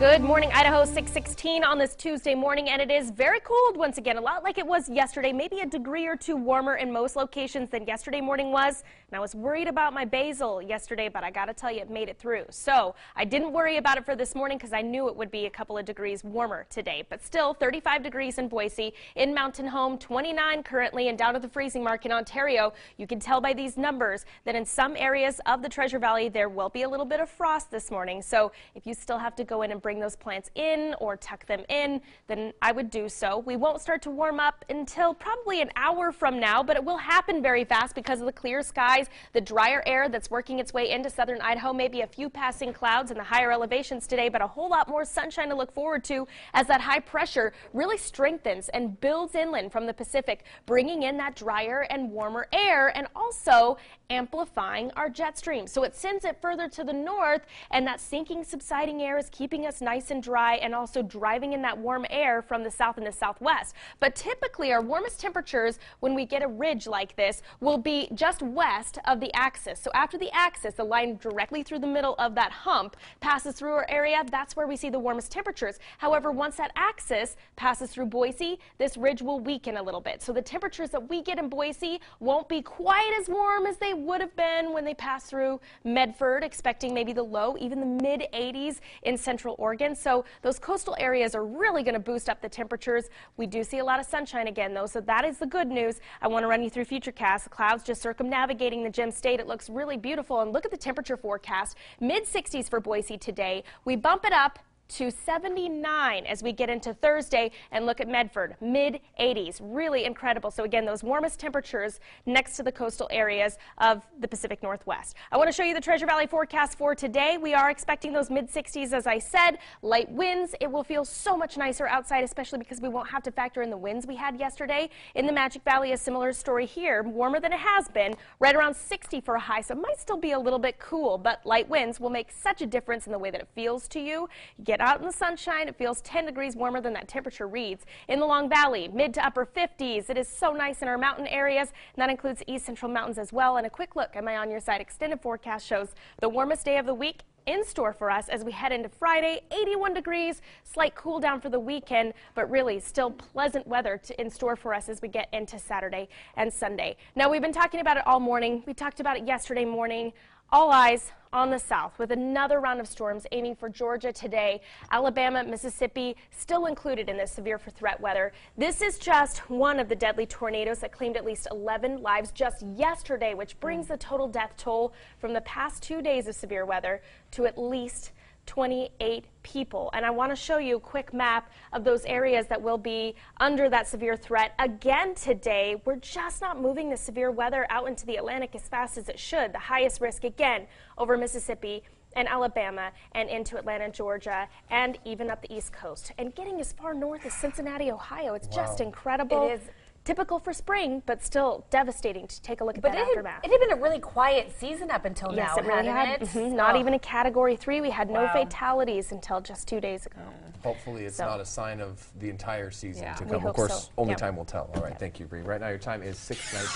Good morning, Idaho. 6:16 on this Tuesday morning, and it is very cold once again, a lot like it was yesterday, maybe a degree or two warmer in most locations than yesterday morning was. And I was worried about my basil yesterday, but I gotta tell you, it made it through. So I didn't worry about it for this morning because I knew it would be a couple of degrees warmer today. But still, 35 degrees in Boise, in Mountain Home, 29 currently, and down at the freezing mark in Ontario. You can tell by these numbers that in some areas of the Treasure Valley, there will be a little bit of frost this morning. So if you still have to go in and bring those plants in or tuck them in, then I would do so. We won't start to warm up until probably an hour from now, but it will happen very fast because of the clear skies, the drier air that's working its way into southern Idaho, maybe a few passing clouds in the higher elevations today, but a whole lot more sunshine to look forward to as that high pressure really strengthens and builds inland from the Pacific, bringing in that drier and warmer air and also amplifying our jet stream. So it sends it further to the north, and that sinking, subsiding air is keeping us nice and dry and also driving in that warm air from the south and the southwest. But typically our warmest temperatures when we get a ridge like this will be just west of the axis. So after the axis, the line directly through the middle of that hump passes through our area, that's where we see the warmest temperatures. However, once that axis passes through Boise, this ridge will weaken a little bit. So the temperatures that we get in Boise won't be quite as warm as they would have been when they pass through Medford, expecting maybe the low, even the mid 80s in central Oregon. So those coastal areas are really going to boost up the temperatures. We do see a lot of sunshine again, though, so that is the good news. I want to run you through Futurecast. The clouds just circumnavigating the Gem State. It looks really beautiful, and look at the temperature forecast. Mid 60s for Boise today. We bump it up to 79 as we get into Thursday, and look at Medford, mid 80s. Really incredible. So again, those warmest temperatures next to the coastal areas of the Pacific Northwest. I want to show you the Treasure Valley forecast for today. We are expecting those mid 60s, as I said. Light winds. It will feel so much nicer outside, especially because we won't have to factor in the winds we had yesterday. In the Magic Valley, a similar story here. Warmer than it has been, right around 60 for a high, so it might still be a little bit cool, but light winds will make such a difference in the way that it feels to you. Get out in the sunshine, it feels 10 degrees warmer than that temperature reads. In the Long Valley, mid to upper 50s. It is so nice in our mountain areas, and that includes the east central mountains as well. And a quick look at my On Your Side extended forecast shows the warmest day of the week in store for us as we head into Friday. 81 degrees, slight cool down for the weekend, but really still pleasant weather in store for us as we get into Saturday and Sunday. Now, we've been talking about it all morning. We talked about it yesterday morning. All eyes on the south with another round of storms aiming for Georgia today. Alabama, Mississippi still included in this severe for threat weather. This is just one of the deadly tornadoes that claimed at least 11 lives just yesterday, which brings the total death toll from the past 2 days of severe weather to at least 28 people. And I want to show you a quick map of those areas that will be under that severe threat again today. We're just not moving the severe weather out into the Atlantic as fast as it should. The highest risk again over Mississippi and Alabama and into Atlanta, Georgia, and even up the East Coast. And getting as far north as Cincinnati, Ohio. It's just incredible. It is typical for spring, but still devastating to take a look at that aftermath. It had been a really quiet season up until now, yes, it really had. Not even a Category 3. We had no fatalities until just 2 days ago. Hopefully it's not a sign of the entire season to We come. hope Of course, so. only time will tell. All right, thank you, Bree. Right now your time is 6:19.